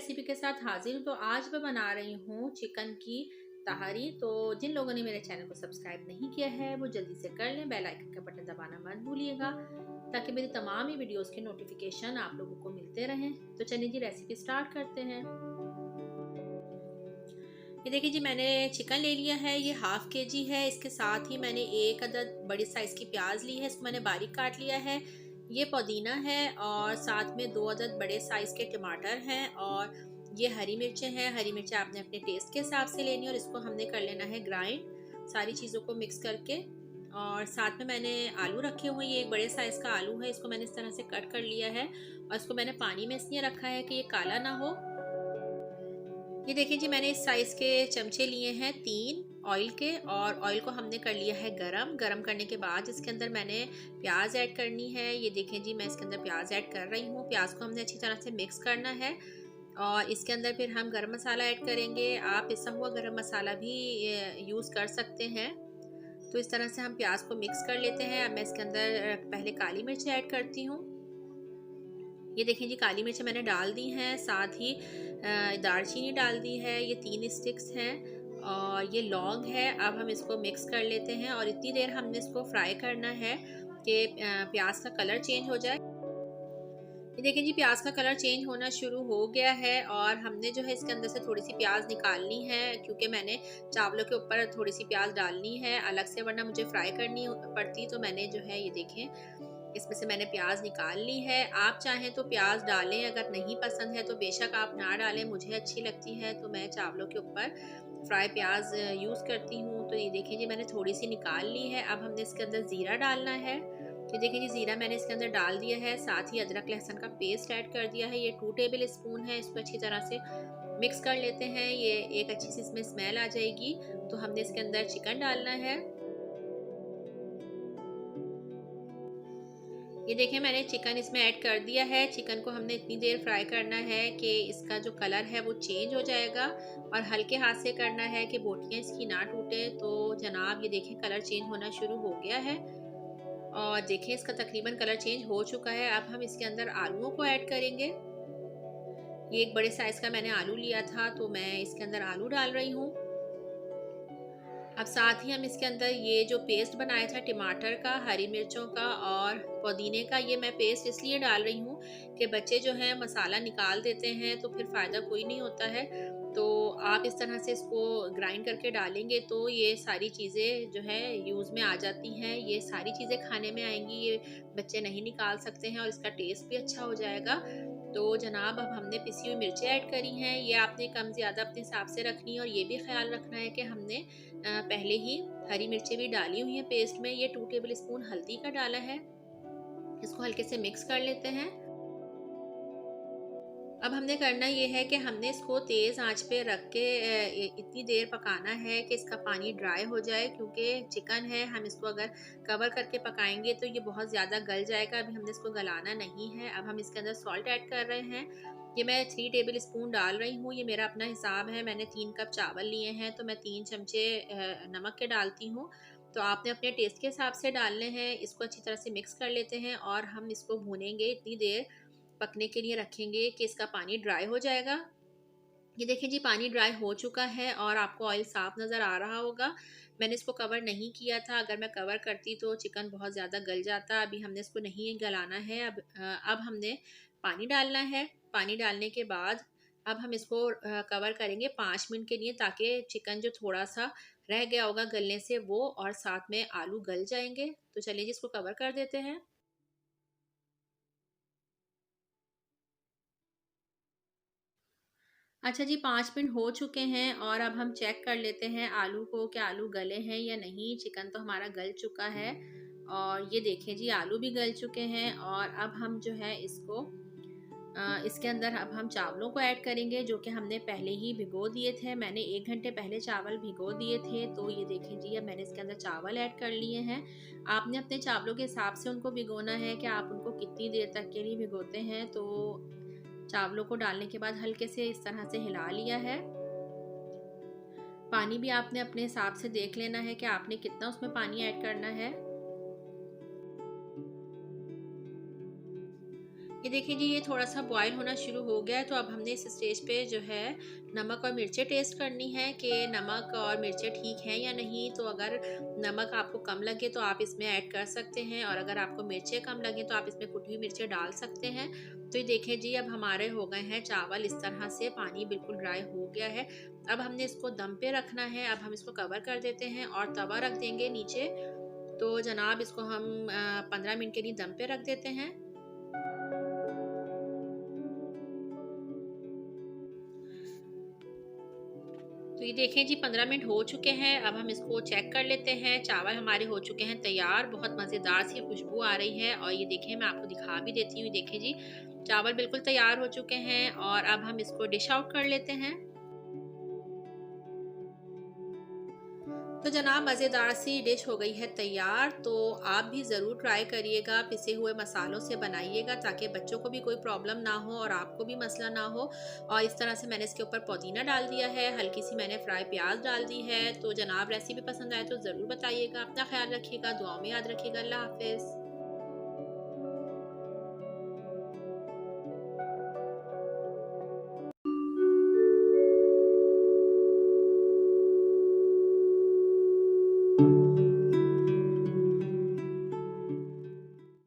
Recipe के साथ हाजिर हूँ। तो आज मैं बना रही हूँ चिकन की तहारी। तो जिन लोगों ने मेरे चैनल को सब्सक्राइब नहीं किया है वो जल्दी से कर लें, बेल आइकन का बटन दबाना मत भूलिएगा ताकि मेरी तमाम ही वीडियोस के नोटिफिकेशन आप लोगों को मिलते रहें। तो चलिए जी रेसिपी स्टार्ट करते हैं। ये देखिए जी मैंने चिकन ले लिया है, ये हाफ केजी है। इसके साथ ही मैंने एक अदद बड़ी साइज़ की प्याज ली है, इसको मैंने बारीक काट लिया है। ये पुदीना है और साथ में 2 अदद बड़े साइज़ के टमाटर हैं और ये हरी मिर्चें हैं। हरी मिर्चें आपने अपने टेस्ट के हिसाब से लेनी है और इसको हमने कर लेना है ग्राइंड सारी चीज़ों को मिक्स करके। और साथ में मैंने आलू रखे हुए हैं, ये एक बड़े साइज़ का आलू है, इसको मैंने इस तरह से कट कर लिया है और इसको मैंने पानी में इसलिए रखा है कि ये काला ना हो। ये देखिए जी मैंने इस साइज़ के चमचे लिए हैं 3 ऑयल के, और ऑयल को हमने कर लिया है गरम। गरम करने के बाद इसके अंदर मैंने प्याज ऐड करनी है। ये देखें जी मैं इसके अंदर प्याज ऐड कर रही हूँ। प्याज को हमने अच्छी तरह से मिक्स करना है और इसके अंदर फिर हम गरम मसाला ऐड करेंगे। आप पिसा हुआ गरम मसाला भी यूज़ कर सकते हैं। तो इस तरह से हम प्याज को मिक्स कर लेते हैं। अब मैं इसके अंदर पहले काली मिर्च ऐड करती हूँ। ये देखें जी काली मिर्च मैंने डाल दी हैं, साथ ही दालचीनी डाल दी है, ये 3 स्टिक्स हैं और ये लौंग है। अब हम इसको मिक्स कर लेते हैं और इतनी देर हमने इसको फ्राई करना है कि प्याज का कलर चेंज हो जाए। ये देखें जी प्याज का कलर चेंज होना शुरू हो गया है और हमने जो है इसके अंदर से थोड़ी सी प्याज निकालनी है, क्योंकि मैंने चावलों के ऊपर थोड़ी सी प्याज डालनी है अलग से, वरना मुझे फ्राई करनी पड़ती। तो मैंने जो है ये देखें इसमें से मैंने प्याज निकाल ली है। आप चाहें तो प्याज डालें, अगर नहीं पसंद है तो बेशक आप ना डालें। मुझे अच्छी लगती है तो मैं चावलों के ऊपर फ्राई प्याज यूज़ करती हूँ। तो ये देखें जी मैंने थोड़ी सी निकाल ली है। अब हमने इसके अंदर ज़ीरा डालना है। ये देखिए जी ज़ीरा मैंने इसके अंदर डाल दिया है, साथ ही अदरक लहसुन का पेस्ट ऐड कर दिया है। ये 2 टेबल स्पून है। इसको अच्छी तरह से मिक्स कर लेते हैं। ये एक अच्छी सी इसमें स्मेल आ जाएगी। तो हमने इसके अंदर चिकन डालना है। ये देखिए मैंने चिकन इसमें ऐड कर दिया है। चिकन को हमने इतनी देर फ्राई करना है कि इसका जो कलर है वो चेंज हो जाएगा और हल्के हाथ से करना है कि बोटियाँ इसकी ना टूटे। तो जनाब ये देखें कलर चेंज होना शुरू हो गया है और देखें इसका तकरीबन कलर चेंज हो चुका है। अब हम इसके अंदर आलूओं को ऐड करेंगे। ये एक बड़े साइज़ का मैंने आलू लिया था तो मैं इसके अंदर आलू डाल रही हूँ। अब साथ ही हम इसके अंदर ये जो पेस्ट बनाया था टमाटर का, हरी मिर्चों का और पुदीने का, ये मैं पेस्ट इसलिए डाल रही हूँ कि बच्चे जो हैं मसाला निकाल देते हैं तो फिर फ़ायदा कोई नहीं होता है। तो आप इस तरह से इसको ग्राइंड करके डालेंगे तो ये सारी चीज़ें जो है यूज़ में आ जाती हैं। ये सारी चीज़ें खाने में आएंगी, ये बच्चे नहीं निकाल सकते हैं और इसका टेस्ट भी अच्छा हो जाएगा। तो जनाब अब हमने पिसी हुई मिर्चें ऐड करी हैं। ये आपने कम ज़्यादा अपने हिसाब से रखनी है और ये भी ख्याल रखना है कि हमने पहले ही हरी मिर्चें भी डाली हुई हैं पेस्ट में। ये 2 टेबल स्पून हल्दी का डाला है। इसको हल्के से मिक्स कर लेते हैं। अब हमने करना ये है कि हमने इसको तेज़ आंच पे रख के इतनी देर पकाना है कि इसका पानी ड्राई हो जाए, क्योंकि चिकन है हम इसको अगर कवर करके पकाएंगे तो ये बहुत ज़्यादा गल जाएगा। अभी हमने इसको गलाना नहीं है। अब हम इसके अंदर सॉल्ट ऐड कर रहे हैं। ये मैं 3 टेबल स्पून डाल रही हूँ। ये मेरा अपना हिसाब है, मैंने 3 कप चावल लिए हैं तो मैं 3 चमचे नमक के डालती हूँ। तो आपने अपने टेस्ट के हिसाब से डालने हैं। इसको अच्छी तरह से मिक्स कर लेते हैं और हम इसको भूनेंगे, इतनी देर पकने के लिए रखेंगे कि इसका पानी ड्राई हो जाएगा। ये देखिए जी पानी ड्राई हो चुका है और आपको ऑयल साफ नज़र आ रहा होगा। मैंने इसको कवर नहीं किया था, अगर मैं कवर करती तो चिकन बहुत ज़्यादा गल जाता। अभी हमने इसको नहीं गलाना है। अब हमने पानी डालना है। पानी डालने के बाद अब हम इसको कवर करेंगे 5 मिनट के लिए, ताकि चिकन जो थोड़ा सा रह गया होगा गलने से वो और साथ में आलू गल जाएंगे। तो चलिए जी इसको कवर कर देते हैं। अच्छा जी 5 मिनट हो चुके हैं और अब हम चेक कर लेते हैं आलू को, क्या आलू गले हैं या नहीं। चिकन तो हमारा गल चुका है और ये देखें जी आलू भी गल चुके हैं। और अब हम जो है इसको इसके अंदर अब हम चावलों को ऐड करेंगे, जो कि हमने पहले ही भिगो दिए थे। मैंने 1 घंटे पहले चावल भिगो दिए थे। तो ये देखें जी अब मैंने इसके अंदर चावल ऐड कर लिए हैं। आपने अपने चावलों के हिसाब से उनको भिगोना है कि आप उनको कितनी देर तक के लिए भिगोते हैं। तो चावलों को डालने के बाद हल्के से इस तरह से हिला लिया है। पानी भी आपने अपने हिसाब से देख लेना है कि आपने कितना उसमें पानी ऐड करना है। ये देखिए जी, ये थोड़ा सा बॉईल होना शुरू हो गया है। तो अब हमने इस स्टेज पे जो है नमक और मिर्चें टेस्ट करनी है कि नमक और मिर्चें ठीक हैं या नहीं। तो अगर नमक आपको कम लगे तो आप इसमें ऐड कर सकते हैं, और अगर आपको मिर्चें कम लगे तो आप इसमें कुटी हुई मिर्चें डाल सकते हैं। तो ये देखें जी, अब हमारे हो गए हैं चावल इस तरह से, पानी बिल्कुल ड्राई हो गया है। अब हमने इसको दम पे रखना है। अब हम इसको कवर कर देते हैं और तवा रख देंगे नीचे। तो जनाब इसको हम 15 मिनट के लिए दम पे रख देते हैं। तो ये देखें जी, 15 मिनट हो चुके हैं। अब हम इसको चेक कर लेते हैं। चावल हमारे हो चुके हैं तैयार, बहुत मज़ेदार सी खुशबू आ रही है। और ये देखें, मैं आपको दिखा भी देती हूँ। देखें जी, चावल बिल्कुल तैयार हो चुके हैं और अब हम इसको डिश आउट कर लेते हैं। तो जनाब, मज़ेदार सी डिश हो गई है तैयार। तो आप भी ज़रूर ट्राई करिएगा, पिसे हुए मसालों से बनाइएगा ताकि बच्चों को भी कोई प्रॉब्लम ना हो और आपको भी मसला ना हो। और इस तरह से मैंने इसके ऊपर पुदीना डाल दिया है, हल्की सी मैंने फ्राई प्याज डाल दी है। तो जनाब, रेसिपी पसंद आए तो ज़रूर बताइएगा। अपना ख्याल रखिएगा, दुआओं में याद रखिएगा। अल्लाह हाफ़िज़।